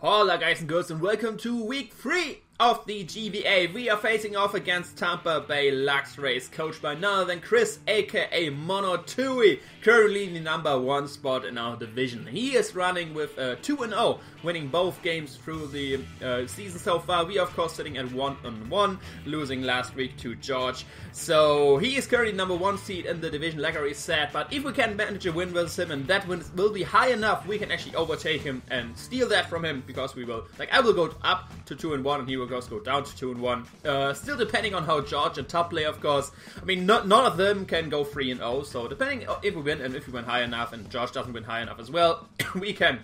Hola guys and girls, and welcome to week 3 of the GBA. We are facing off against Tampa Bay Luxrays, coached by none other than Chris, aka Monotooi, currently in the number 1 spot in our division. He is running with 2-0, winning both games through the season so far. We are of course sitting at 1-1, losing last week to George. So he is currently number 1 seed in the division, like I already said, but if we can manage a win with him and that win will be high enough, we can actually overtake him and steal that from him, because we will, I will go up to 2-1 and he will go down to 2-1. Still depending on how George and top play, of course. I mean, none of them can go 3-0, so depending if we win and if we win high enough and George doesn't win high enough as well, we can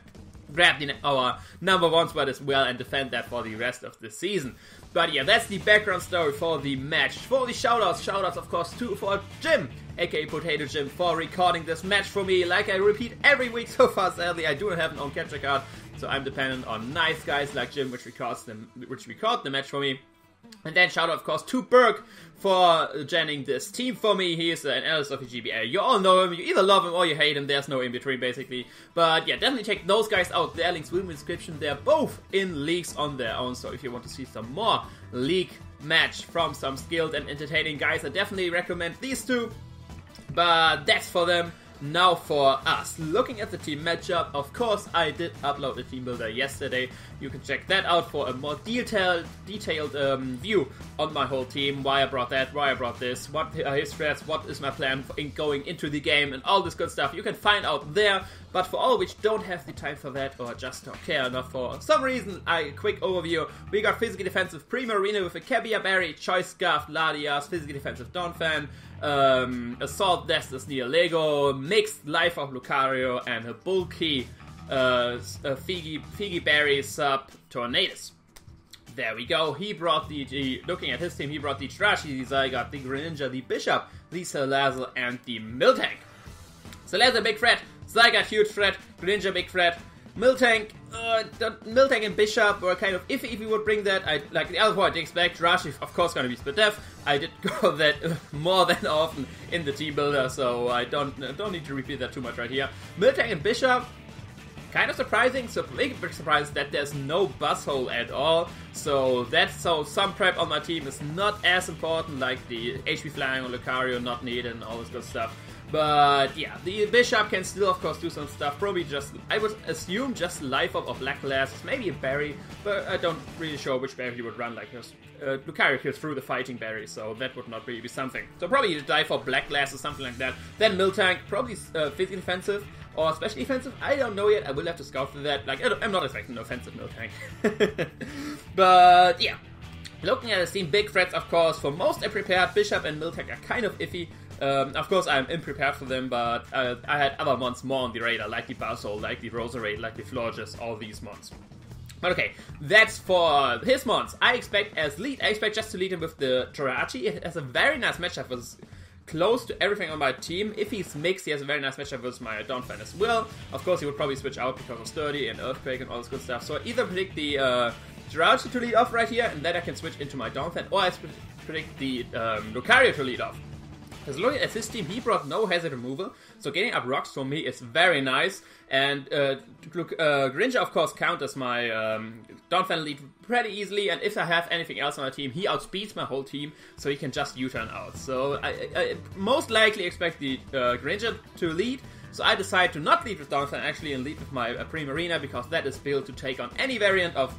grab our number 1 spot as well and defend that for the rest of the season. But yeah, that's the background story for the match. For the shoutouts of course for Jim, aka Potato Jim, for recording this match for me. Like I repeat every week so far, sadly I do not have an own capture card, so I'm dependent on nice guys like Jim, which record the match for me. And then shout out, of course, to Berk for genning this team for me. He is an analyst of the GBA. You all know him, you either love him or you hate him, there's no in between basically. But yeah, definitely check those guys out, their links will be in the description. They're both in leagues on their own, so if you want to see some more league match from some skilled and entertaining guys, I definitely recommend these two. But that's for them. Now for us, looking at the team matchup, of course I did upload the team builder yesterday. You can check that out for a more detailed view on my whole team, why I brought that, why I brought this, what are his threats, what is my plan for going into the game, and all this good stuff you can find out there. But for all which don't have the time for that or just don't care enough for some reason, a quick overview. We got physically defensive Primarina with a Cabia Berry, Choice Scarf, Ladias, physically defensive Donphan, Assault Destus Neo Lego, mixed Life of Lucario, and a bulky Figi Berry sub Tornadus. There we go. He brought looking at his team, he brought the Jirachi, the Zygarde, the Greninja, the Bishop, the Salazzle, and the Miltank. Salazzle, big threat. Zygarde, huge threat. Greninja, big threat. Miltank and Bishop were kind of iffy if we would bring that. Like the other point, I did expect Jirachi, of course, going to be split def. I did go that more than often in the team builder, so I don't need to repeat that too much right here. Miltank and Bishop, kind of surprising, so big surprise that there's no buzz hole at all. So some prep on my team is not as important, like the HP flying on Lucario not needed and all this good stuff. But yeah, the Bishop can still of course do some stuff, probably just, I would assume just Life Up or Black Glasses, maybe a Berry, but I don't really sure which berry he would run, like Lucario kills through the Fighting Berry, so that would not really be something. So probably die for Black Glasses, something like that. Then Miltank, probably physically defensive, or special defensive, I don't know yet, I will have to scout for that. Like, I'm not expecting an offensive Miltank. But yeah, looking at the team, big threats of course, for most unprepared, Bishop and Miltank are kind of iffy. Of course I'm unprepared for them, but I had other mons more on the radar, like the Buzzhole, like the Roserade, like the Florges, all these mons. But okay, that's for his mons. I expect just to lead him with the Jirachi. It has a very nice matchup with close to everything on my team. If he's mixed, he has a very nice matchup with my Donphan as well. Of course he would probably switch out because of Sturdy and Earthquake and all this good stuff. So I either predict the Jirachi to lead off right here, and then I can switch into my Donphan, or I predict the Lucario to lead off. Because looking at this team, he brought no hazard removal, so getting up rocks for me is very nice. And Greninja, of course, counters my Donphan lead pretty easily, and if I have anything else on my team, he outspeeds my whole team, so he can just U-turn out. So I most likely expect the Greninja to lead, so I decide to not lead with Donphan actually, and lead with my Primarina, because that is built to take on any variant of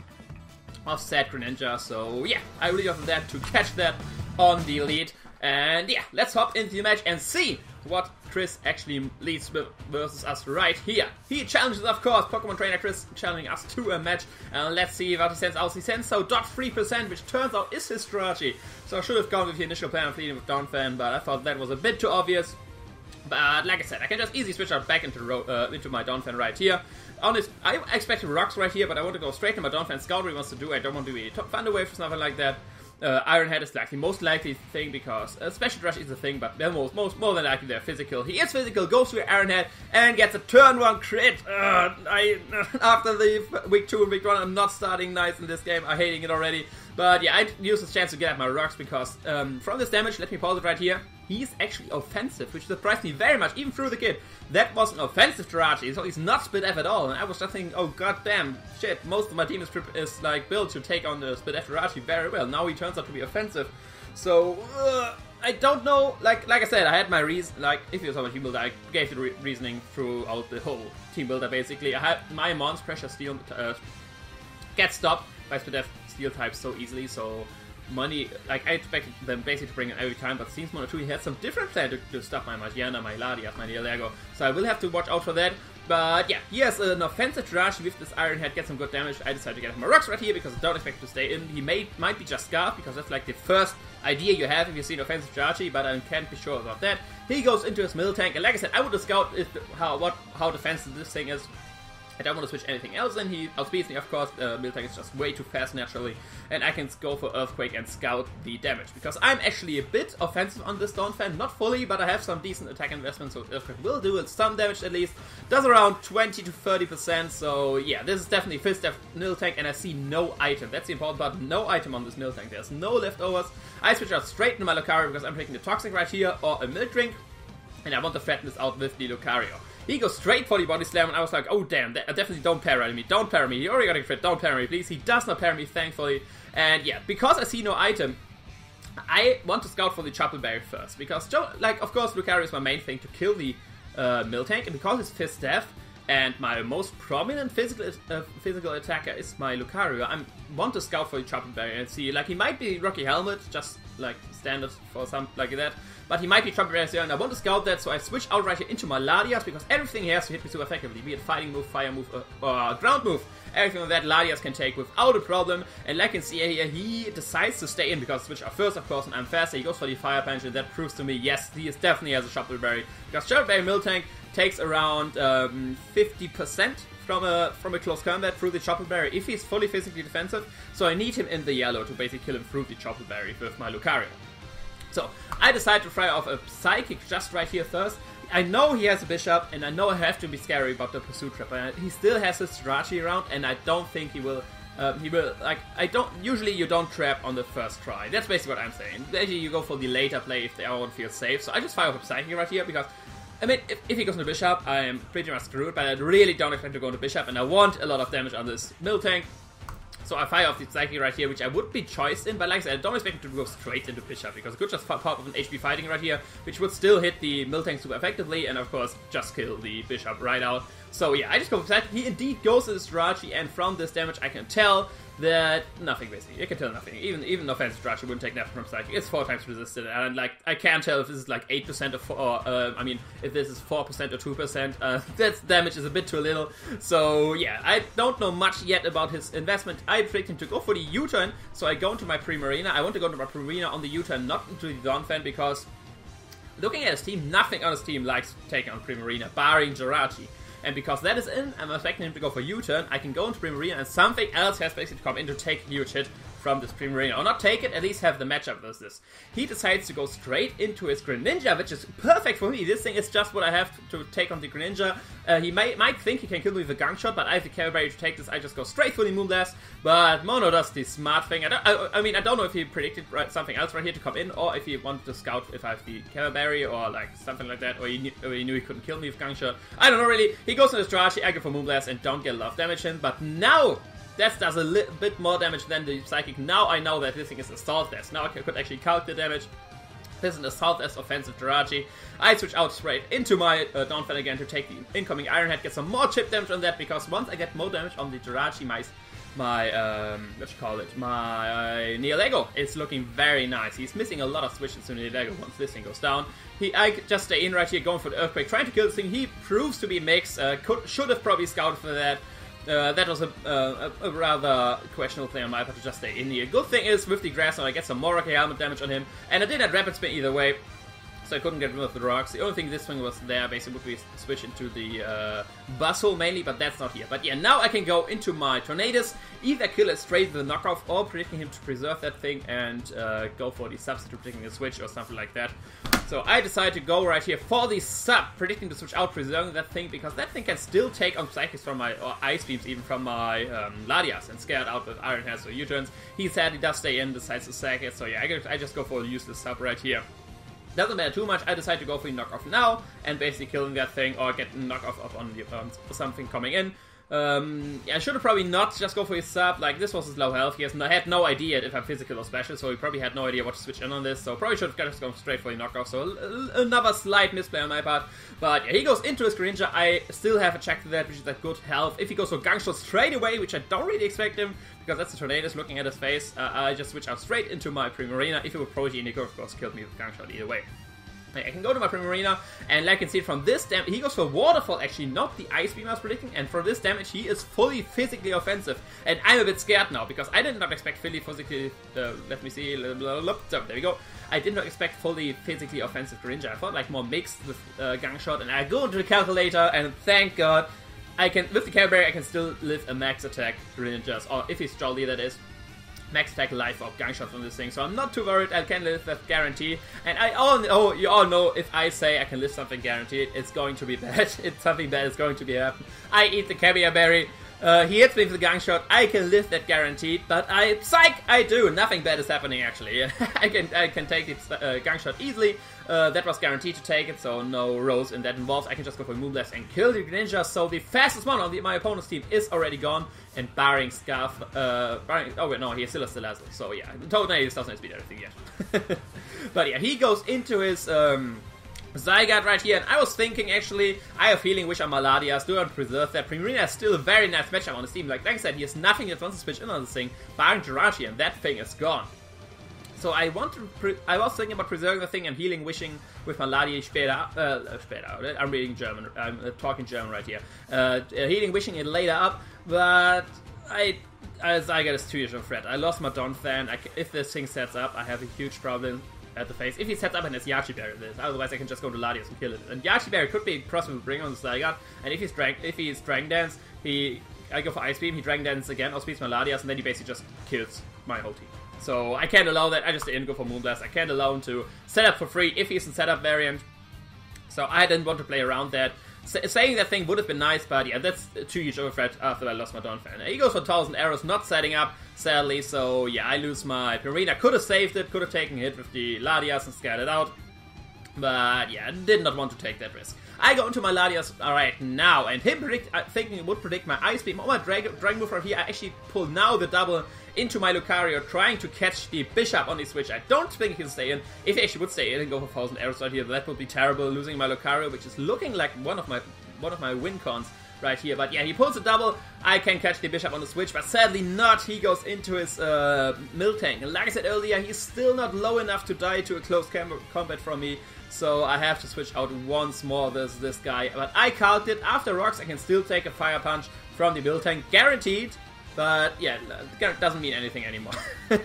said Greninja. So yeah, I lead off of that to catch that on the lead. And yeah, let's hop into the match and see what Chris actually leads with versus us right here. He challenges, of course, Pokemon Trainer Chris challenging us to a match. And let's see what he sends out. He sends out 3%, which turns out is his strategy. So I should have gone with the initial plan of leading with Donphan, but I thought that was a bit too obvious. But like I said, I can just easily switch out back into my Donphan right here. Honest, I expected rocks right here, but I want to go straight to my Donphan. Scout what he wants to do. I don't want to be Thunder Wave or something like that. Iron Head is like the most likely thing, because Special Rush is a thing, but they're more than likely they're physical. He is physical, goes through Iron Head, and gets a turn 1 crit. After the week 2 and week 1, I'm not starting nice in this game. I'm hating it already. But yeah, I use this chance to get at my rocks, because from this damage, let me pause it right here. he's actually offensive, which surprised me very much, even through the kit. That was an offensive Jirachi, so he's not Split F at all, and I was just thinking, oh god damn, shit, most of my team is like built to take on the Split F Jirachi very well. Now he turns out to be offensive, so I don't know, like I said, I had my reason, like, if you saw my team builder, I gave the reasoning throughout the whole team builder, basically. I had my Mons Pressure Steel gets stopped by Split F Steel types so easily, so money, like, I expected them basically to bring it every time, but seems Monotooi had some different plan to stop my Magiana, my Ladias, my Neolego, so I will have to watch out for that. But yeah, he has an offensive Jirachi with this Iron Head, gets some good damage. I decided to get him a Rocks right here because I don't expect him to stay in. He might be just Scarf because that's like the first idea you have if you see an offensive Jirachi, but I can't be sure about that. He goes into his middle tank, and like I said, I would have scouted how defensive this thing is. I don't want to switch anything else in. He outspeeds me, of course. Middle tank is just way too fast naturally, and I can go for Earthquake and scout the damage because I'm actually a bit offensive on this Donphan, not fully, but I have some decent attack investments, so Earthquake will do some damage at least. Does around 20 to 30%, so yeah, this is definitely Fist Def middle tank, and I see no item. That's the important part, no item on this middle tank. There's no leftovers. I switch out straight into my Lucario because I'm taking the Toxic right here or a Milk Drink, and I want to threaten this out with the Lucario. He goes straight for the Body Slam, and I was like, oh damn, definitely don't parry me, don't parry me, he already got a crit, don't parry me, please. He does not parry me, thankfully, and yeah, because I see no item, I want to scout for the Chapel Berry first, because, like, of course, Lucario is my main thing to kill the Mill Tank, and because it's Fist Def, and my most prominent physical attacker is my Lucario, I want to scout for the Chapel Berry and see, like, he might be Rocky Helmet, just, like, standard for something like that, but he might be Chapel Berry, and I want to scout that, so I switch out right here into my Ladias, because everything he has to hit me super effectively, be it Fighting move, Fire move, or Ground move. Everything of that Ladias can take without a problem, and like you can see here, he decides to stay in, because switch out first, of course, and I'm faster. He goes for the Fire Punch, and that proves to me, yes, he is definitely has a Chapel Berry, because Chapel Berry Mill Tank takes around 50% from a close combat through the Chapel Berry if he's fully physically defensive, so I need him in the yellow to basically kill him through the Chapel Berry with my Lucario. So, I decide to fire off a Psychic just right here first. I know he has a Bishop, and I know I have to be scary about the Pursuit Trap, but he still has his Jirachi around, and I don't think he will, usually you don't trap on the first try. That's basically what I'm saying. Basically, you go for the later play if the other one feels safe, so I just fire off a Psychic right here, because, I mean, if he goes into Bishop, I am pretty much screwed, but I really don't expect to go into Bishop, and I want a lot of damage on this Mill Tank. So I fire off the Psychic right here, which I would be choiced in, but like I said, I don't expect him to go straight into Bishop, because it could just pop up an HP Fighting right here, which would still hit the Mill Tank super effectively, and of course, just kill the Bishop right out. So yeah, I just go for Psychic. He indeed goes to this Jirachi, and from this damage I can tell that nothing, basically. You can tell nothing. Even offensive Jirachi wouldn't take nothing from Psychic. It's 4 times resisted, and like, I can't tell if this is like 8% if this is 4% or 2%. That damage is a bit too little. So yeah, I don't know much yet about his investment. I predict him to go for the U-turn, so I go into my Primarina. I want to go into my Primarina on the U-turn, not into the Donphan, because looking at his team, nothing on his team likes taking on Primarina, barring Jirachi. And because that is in, I'm expecting him to go for U-turn. I can go into Primarina, and something else has basically to come in to take huge hit from this Primarina. Or not take it, at least have the matchup with this. He decides to go straight into his Greninja, which is perfect for me. This thing is just what I have to take on the Greninja. He might think he can kill me with a Gunk Shot, but I have the Carry Barrier to take this. I just go straight for the Moonblast. But Mono does the smart thing. I mean, I don't know if he predicted something else right here to come in, or if he wanted to scout if I have the Carry Barrier, or like something like that, or he knew he couldn't kill me with Gunk Shot. I don't know really. He goes into his Jirachi, I go for Moonblast, and don't get a lot of damage in. But now that does a little bit more damage than the Psychic. Now I know that this thing is Assault Vest. Now I could actually calculate the damage. This is an Assault Vest offensive Jirachi. I switch out straight into my Donphan again to take the incoming Iron Head, get some more chip damage on that, because once I get more damage on the Jirachi, my Neolego is looking very nice. He's missing a lot of switches to Neolego once this thing goes down. I just stay in right here, going for the Earthquake, trying to kill this thing. He proves to be mixed. Should have probably scouted for that. That was a rather questionable play on my part to just stay in here. Good thing is, with the Grass Knot, I get some more Rocky Helmet damage on him, and I did have Rapid Spin either way, so I couldn't get rid of the rocks. The only thing this swing was there basically would be switch into the Bustle mainly, but that's not here. But yeah, now I can go into my Tornadus, either kill it straight with a knockoff, or predicting him to preserve that thing and go for the substitute, predicting a switch or something like that. So I decided to go right here for the sub, predicting to switch out, preserving that thing, because that thing can still take on Psychics from my, or Ice Beams even from my Ladias, and scared out with Iron Hands or U-turns. He said he does stay in, decides to sack it, so yeah, I just go for a useless sub right here. Doesn't matter too much, I decide to go for the knockoff now, and basically killing that thing, or get a knockoff up on something coming in. Yeah, I should have probably not just go for his sub, like this was his low health, I had no idea if I'm physical or special, so he probably had no idea what to switch in on this, so probably should have just gone straight for the knockoff, so another slight misplay on my part. But yeah, he goes into his Greninja, I still have a check to that, which is at good health. If he goes for Gang Shot straight away, which I don't really expect him, because that's the Tornadus looking at his face, I just switch out straight into my Primarina. If it would Prodigy, he could of course killed me with Gang Shot either way. I can go to my Primarina, and like you can see from this damage, he goes for Waterfall, actually, not the Ice Beam I was predicting, and for this damage, he is fully physically offensive, and I'm a bit scared now, because I did not expect fully physically, let me see, so, there we go, I did not expect fully physically offensive Greninja. I thought like more mixed with Gang Shot, and I go into the calculator, and thank God, I can, with the Care Berry, I can still live a max attack Greninjas, or if he's Jolly, that is. Max attack life up Gang Shot from this thing, so I'm not too worried. I can live that guarantee, and you all know if I say I can live something guaranteed, it's going to be bad. It's something bad is going to be happen. I eat the Caviar Berry. He hits me with the Gang Shot. I can live that guaranteed, but I do. Nothing bad is happening actually. I can take the Gang Shot easily. That was guaranteed to take it, so no rolls in that involved. I can just go for Moonblast and kill the Greninja. So the fastest one on my opponent's team is already gone, and barring Scarf, oh wait, no, he still has the Dazzle. So yeah, totally doesn't have speed everything yet. But yeah, he goes into his Zygarde right here, and I was thinking actually, I have Healing Wish on Maladias, do not preserve that. Primarina is still a very nice matchup on his team. Like I said, he has nothing that wants to switch in on this thing, barring Jirachi, and that thing is gone. So I was thinking about preserving the thing and Healing Wishing with Maladi später. I'm reading German. I'm talking German right here. Healing Wishing it later up, but Zygarde is too huge of a threat. I lost my Donphan. If this thing sets up, I have a huge problem at the face. If he sets up and it's Yachi Berry, otherwise I can just go to Latias and kill it. And Yachi Berry could be a possible bring on the Zygarde. And if he's Dragon Dance, I go for Ice Beam. He Dragon Dance again, outspeeds my Latias, and then he basically just kills my whole team. So I can't allow that. I just didn't go for Moonblast. I can't allow him to set up for free if he's in setup variant. So I didn't want to play around that. Saying that thing would have been nice, but yeah, that's too huge of a threat after I lost my Donphan. He goes for 1,000 arrows, not setting up, sadly. So yeah, I lose my Primarina. Could have saved it, could have taken a hit with the Latias and scared it out. But yeah, I did not want to take that risk. I go into my Latias right now, and him thinking it would predict my Ice Beam or my Dragon Move right here. I actually pull now the double into my Lucario, trying to catch the Bishop on the switch. I don't think he can stay in. If he actually would stay in and go for 1,000 arrows right here, that would be terrible, losing my Lucario, which is looking like one of my win cons right here. But yeah, he pulls a double. I can catch the Bishop on the switch, but sadly not. He goes into his Miltank. And like I said earlier, he's still not low enough to die to a close combat from me. So I have to switch out once more this guy. But I calced it. After rocks, I can still take a Fire Punch from the Miltank. Guaranteed. But yeah, it doesn't mean anything anymore. I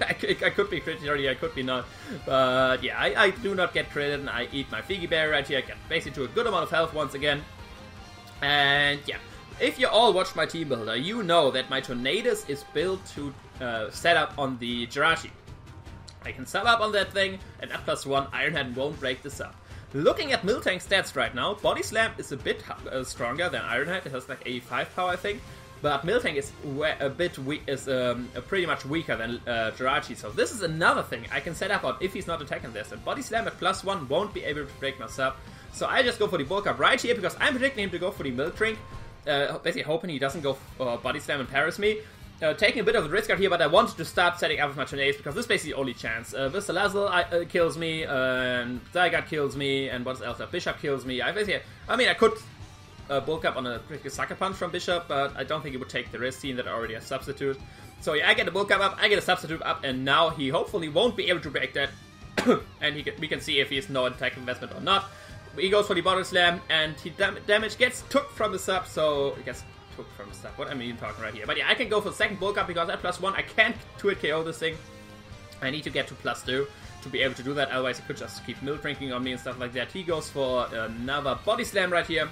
could be crit already, I could be not. But yeah, I do not get credit, and I eat my Figgy Berry right here. I get basically to a good amount of health once again. And yeah, if you all watched my team builder, you know that my Tornadus is built to set up on the Jirachi. I can sub up on that thing, and at +1, Ironhead won't break this up. Looking at Miltank's stats right now, Body Slam is a bit stronger than Ironhead. It has like 85 power, I think. But Miltank is pretty much weaker than Jirachi, so this is another thing I can set up on if he's not attacking this. And Body Slam at +1 won't be able to break my sub, so I just go for the bulk up right here because I'm predicting him to go for the Miltank, basically hoping he doesn't go for Body Slam and Paris me. Taking a bit of a risk out here, but I wanted to start setting up with my Tornadus because this is basically the only chance. This Salazzle kills me, and Zygarde kills me, and what else? Bishop kills me. I could bulk up on a Sucker Punch from Bishop, but I don't think it would take the risk, seeing that I already have Substitute. So yeah, I get a bulk up, I get a Substitute up, and now he hopefully won't be able to break that. And we can see if he has no attack investment or not. He goes for the Body Slam, and damage gets took from the sub, so it gets took from the sub. What am I even talking right here? But yeah, I can go for the second bulk up because at +1 I can't 2-hit KO this thing. I need to get to +2 to be able to do that, otherwise he could just keep milk drinking on me and stuff like that. He goes for another Body Slam right here,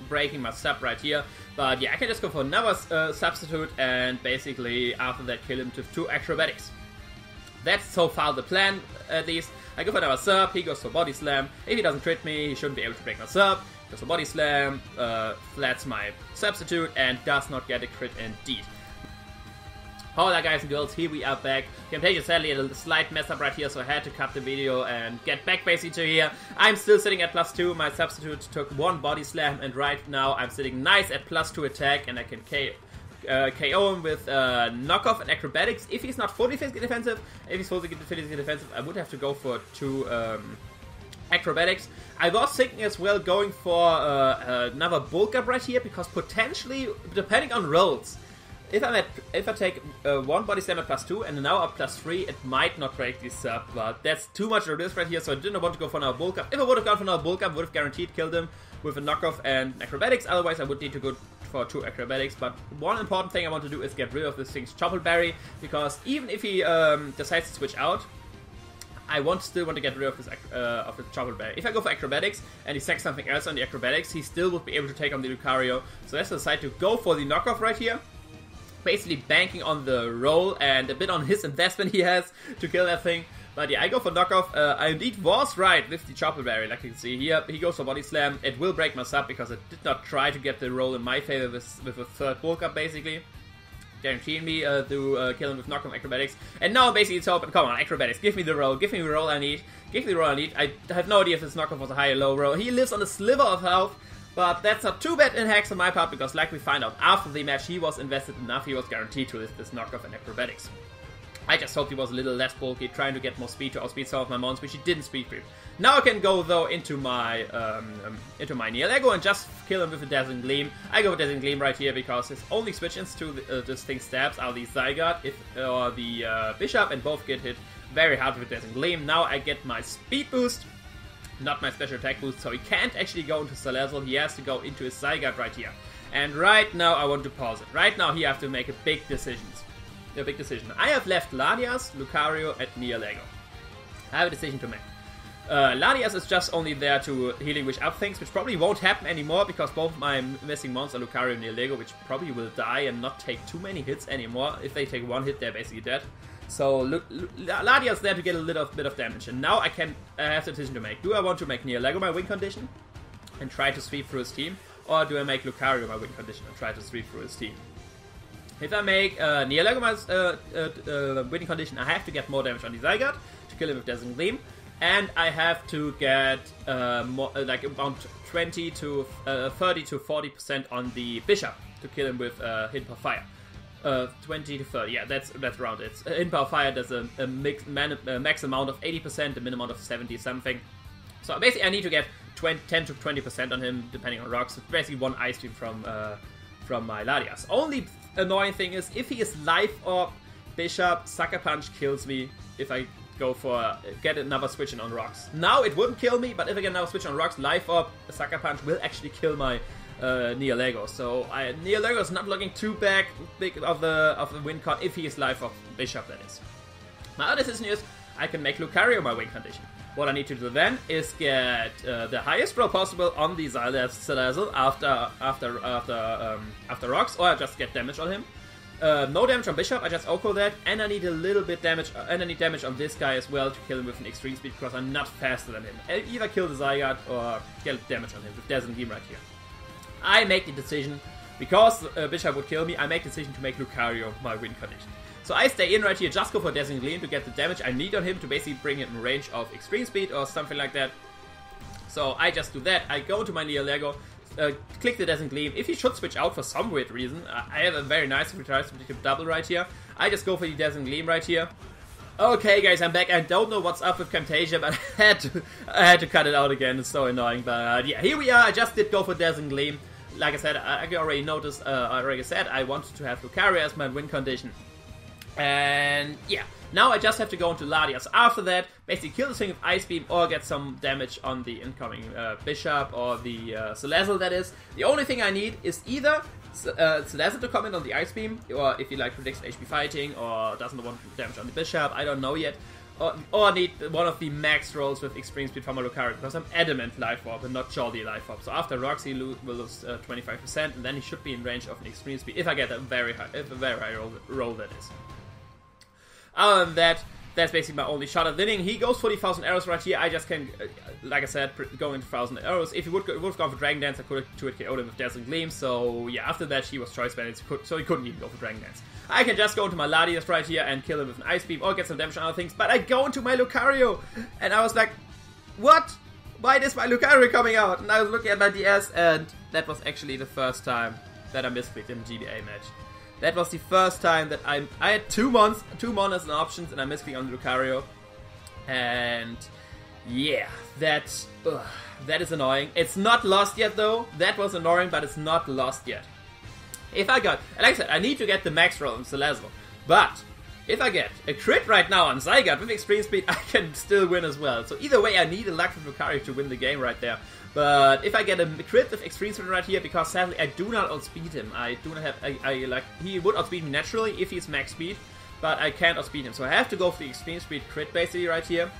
breaking my sub right here. But yeah, I can just go for another Substitute and basically after that kill him with 2 Acrobatics. That's so far the plan, at least. I go for another sub, he goes for Body Slam. If he doesn't crit me, he shouldn't be able to break my sub. Goes for Body Slam, flats my Substitute, and does not get a crit indeed. Hola guys and girls, here we are back. Camtasia sadly had a slight mess up right here, so I had to cut the video and get back basically to here. I'm still sitting at +2, my substitute took 1 body slam, and right now I'm sitting nice at +2 attack, and I can KO him with knockoff and acrobatics if he's not fully physically defensive. If he's fully physically defensive, I would have to go for 2 acrobatics. I was thinking as well going for another bulk up right here, because potentially, depending on rolls, if I take 1 body slam at +2 and now up +3, it might not break this up, but that's too much of this right here, so I didn't want to go for another bulk up. If I would have gone for another bulk up, I would have guaranteed killed him with a knockoff and acrobatics, otherwise I would need to go for 2 acrobatics. But one important thing I want to do is get rid of this thing's Choppleberry, because even if he decides to switch out, I still want to get rid of this Choppleberry. If I go for acrobatics and he sacks something else on the acrobatics, he still would be able to take on the Lucario, so let's decide to go for the knockoff right here. Basically banking on the roll and a bit on his investment he has to kill that thing. But yeah, I go for knockoff. I indeed was right with the Choppleberry, like you can see here. He goes for body slam. It will break my sub because I did not try to get the roll in my favor with a third bulk up basically. Guaranteeing me to kill him with knockoff acrobatics. And now basically it's open. Come on, acrobatics. Give me the roll. Give me the roll I need. Give me the roll I need. I have no idea if this knockoff was a high or low roll. He lives on a sliver of health. But that's not too bad in hacks on my part, because like we find out after the match, he was invested enough, he was guaranteed to this knockoff and acrobatics. I just hoped he was a little less bulky, trying to get more speed to outspeed some of my mons, which he didn't speed creep. Now I can go though into my Near Lego and just kill him with a Dazzling Gleam. I go with Dazzling Gleam right here because his only switch-ins to this thing stabs are the Zygarde or the Bishop, and both get hit very hard with Dazzling Gleam. Now I get my speed boost, not my special attack boost, so he can't actually go into Salazzle, he has to go into his Zygarde right here. And right now I want to pause it. Right now he has to make a big decision. I have left Latias, Lucario, and Near Lego. I have a decision to make. Latias is just only there to healing wish up things, which probably won't happen anymore because both my missing mons are Lucario and Near Lego, which probably will die and not take too many hits anymore. If they take 1 hit, they're basically dead. So Latias is there to get a little bit of damage, and now I have the decision to make. Do I want to make Near Lego my win condition and try to sweep through his team, or do I make Lucario my win condition and try to sweep through his team? If I make Near Lego my winning condition, I have to get more damage on the Zygarde to kill him with Dazzling Gleam, and I have to get like about 30 to 40% on the Bishop to kill him with Hidden Power Fire. 20 to 30, yeah, that's around it. In Power Fire, there's a max amount of 80%, a minimum of 70 something. So basically, I need to get 10 to 20% on him, depending on rocks. So basically, 1 Ice Beam from my Latias. Only annoying thing is, if he is Life Orb, Bishop, Sucker Punch kills me if I go for get another switch in on rocks. Now it wouldn't kill me, but if I get another switch on rocks, Life Orb, Sucker Punch will actually kill my Near Lego. So Near Lego is not looking too big of the win con if he is Life of Bishop, that is. My other decision is I can make Lucario my win condition. What I need to do then is get the highest roll possible on the Salazzle after rocks, or I just get damage on him. No damage on Bishop, I just OHKO that, and I need a little bit damage, and I need damage on this guy as well to kill him with an extreme speed, because I'm not faster than him. I either kill the Zygarde or get damage on him with Dazzling Gleam right here. I make the decision, because Bishop would kill me, I make the decision to make Lucario my win condition. So I stay in right here, just go for Dazzling Gleam to get the damage I need on him to basically bring him in range of extreme speed or something like that. So I just do that, I go to my Near Lego, click the Dazzling Gleam. If he should switch out for some weird reason, I have a very nice predictive double right here. I just go for the Dazzling Gleam right here. Okay guys, I'm back. I don't know what's up with Camtasia, but I had to cut it out again. It's so annoying, but yeah, here we are. I just did go for Dazzling Gleam. Like I said, I already noticed, I wanted to have Lucario as my win condition. And yeah, now I just have to go into Latias. After that, basically kill this thing with Ice Beam or get some damage on the incoming Bishop or the Salazzle, that is. The only thing I need is either Salazzle to comment on the Ice Beam, or if he like predicts HP fighting or doesn't want damage on the Bishop, I don't know yet. Or need one of the max rolls with extreme speed from a Lucario, because I'm adamant Life Orb and not Jolly Life Orb. So after rocks he will lose 25%, and then he should be in range of an extreme speed if I get a very high roll that is. Other than that, That's basically my only shot at winning. He goes for the 1,000 arrows right here. I just can, like I said, go into 1,000 arrows. If he would have gone for Dragon Dance, I could have 2-hit KO'd him with Dazzling Gleam. So yeah, after that he was choice banded, so he couldn't even go for Dragon Dance. I can just go into my Latias right here and kill him with an Ice Beam or get some damage on other things. But I go into my Lucario, and I was like, what? Why is my Lucario coming out? And I was looking at my DS, and that was actually the first time that I misclicked in a GBA match. That was the first time that I had two Mons as an options, and I misclicked on the Lucario. And yeah, that is annoying. It's not lost yet though. That was annoying, but it's not lost yet. If I got, like I said, I need to get the max roll on Scizor, but if I get a crit right now on Zygarde with extreme speed, I can still win as well. So either way, I need a luck from Lucario to win the game right there. But if I get a crit with extreme speed right here, because sadly I do not outspeed him. I do not have, like, he would outspeed me naturally if he's max speed, but I can't outspeed him. So I have to go for the extreme speed crit basically right here.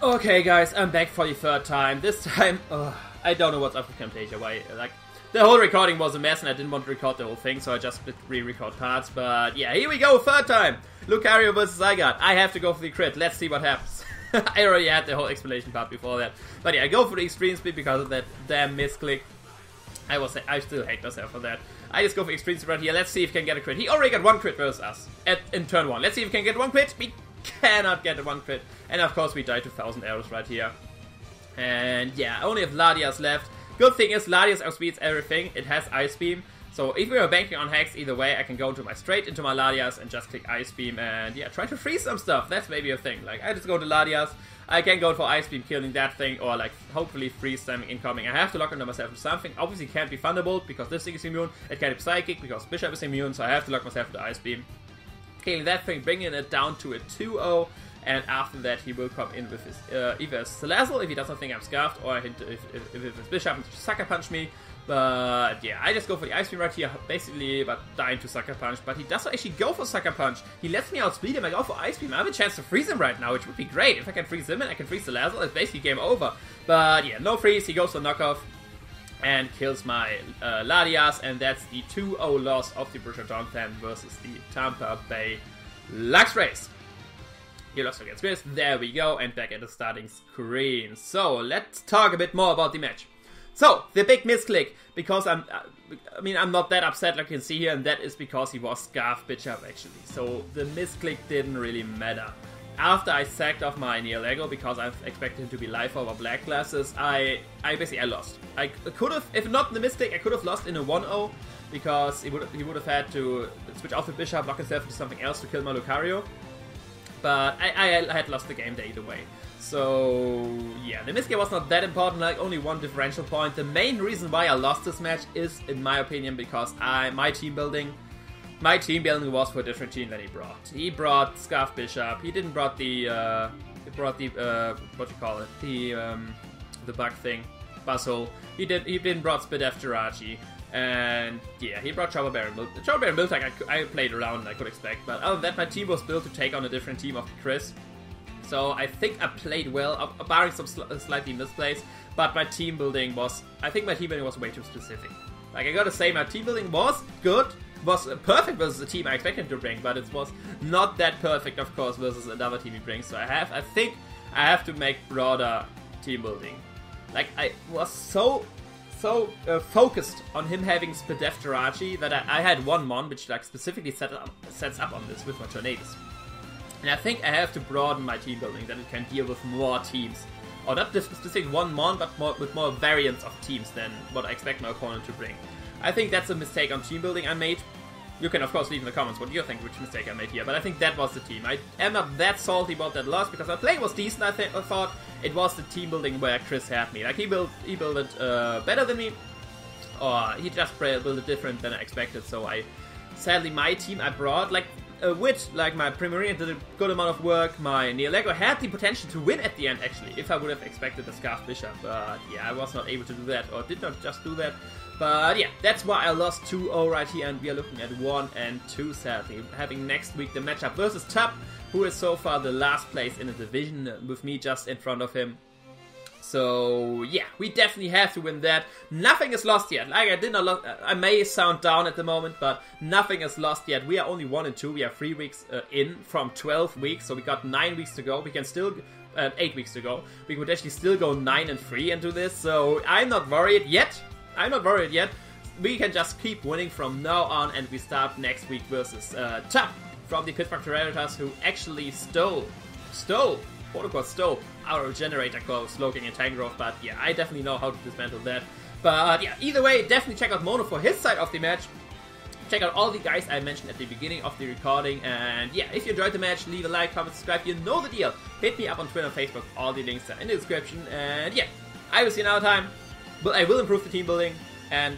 Okay guys, I'm back for the third time. This time, I don't know what's up with Camtasia. Why, like, the whole recording was a mess and I didn't want to record the whole thing, so I just re-record parts. But yeah, here we go, third time. Lucario versus Zygarde. I have to go for the crit. Let's see what happens. I already had the whole explanation part before that. But yeah, I go for the extreme speed because of that damn misclick. I still hate myself for that. I just go for extreme speed right here. Let's see if he can get a crit. He already got one crit versus us in turn 1. Let's see if he can get one crit. We cannot get a one crit. And of course we die to 1,000 arrows right here. And yeah, I only have Latias left. Good thing is Latias outspeeds everything. It has Ice Beam. So if we are banking on Hex, either way, I can go straight into my Latias and just click Ice Beam and yeah, try to freeze some stuff. That's maybe a thing. Like, I just go to Latias, I can go for Ice Beam, killing that thing, or like, hopefully freeze them incoming. I have to lock into myself to something. Obviously, it can't be Thunderbolt, because this thing is immune. It can't be Psychic, because Bishop is immune, so I have to lock myself to Ice Beam. Killing that thing, bringing it down to a 2-0. And after that, he will come in with his either Scizor if he doesn't think I'm scarfed, or if his Bishop to Sucker Punch me. But yeah, I just go for the Ice Beam right here, basically, but dying to Sucker Punch. But he doesn't actually go for Sucker Punch. He lets me outspeed him. I go for Ice Beam. I have a chance to freeze him right now, which would be great. If I can freeze him and I can freeze Scizor, it's basically game over. But yeah, no freeze. He goes for knockoff and kills my Latias, and that's the 2-0 loss of the Borussia Donphan versus the Tampa Bay Luxrays. You lost against Chris. There we go, and back at the starting screen. So let's talk a bit more about the match. So the big misclick, because I'm not that upset like you can see here, and that is because he was Scarf Bishop actually. So the misclick didn't really matter. After I sacked off my Neolego because I expected him to be life over black glasses, I lost. I could have, if not the mistake, I could have lost in a 1-0 because he would have had to switch off the Bishop, lock himself into something else to kill my Lucario. But I had lost the game there either way. So yeah, the misclick was not that important, like only one differential point. The main reason why I lost this match is, in my opinion, because my team building was for a different team than he brought. He brought Scarf Bishop. He didn't brought the what you call it, the bug thing, Buzzhole. He didn't brought Spidef Jirachi. And yeah, he brought Chopper Bear and Miltank. The Chopper Bear and Miltank I played around and I could expect, but other than that, my team was built to take on a different team of Chris. So I think I played well, barring some slightly misplays, but my team building was, I think my team building was way too specific. Like, I gotta say, my team building was good, was perfect versus the team I expected him to bring, but it was not that perfect, of course, versus another team he brings. So I think I have to make broader team building. Like, I was so focused on him having Spidef Jirachi that I had one Mon which like specifically sets up on this with my Tornadus. And I think I have to broaden my team building, that it can deal with more teams. Or not just specific one Mon, but with more variants of teams than what I expect my opponent to bring. I think that's a mistake on team building I made. You can of course leave in the comments what you think which mistake I made here, but I think that was the team. I am not that salty about that loss because my play was decent. I thought it was the team building where Chris had me. Like he built it better than me, or he just built it different than I expected. So sadly my team I brought like my Primarina did a good amount of work. My Neolego had the potential to win at the end actually, if I would have expected the Scarf Bishop, but yeah, I was not able to do that, or did not just do that. But yeah, that's why I lost 2-0 right here, and we are looking at 1-2 sadly. Having next week the matchup versus Tup, who is so far the last place in the division with me just in front of him. So yeah, we definitely have to win that. Nothing is lost yet. Like I may sound down at the moment, but nothing is lost yet. We are only 1 and 2. We are 3 weeks in from 12 weeks, so we got 9 weeks to go. We can still 8 weeks to go. We could actually still go 9 and 3 into this. So I'm not worried yet. We can just keep winning from now on, and we start next week versus Tom from the Pittsburgh Predators, who actually stole our generator code, Slowking and Tank Growth, but yeah, I definitely know how to dismantle that. But yeah, either way, definitely check out Mono for his side of the match. Check out all the guys I mentioned at the beginning of the recording, and yeah, if you enjoyed the match, leave a like, comment, subscribe, you know the deal. Hit me up on Twitter and Facebook, all the links are in the description, and yeah, I will see you another time, but I will improve the team building, and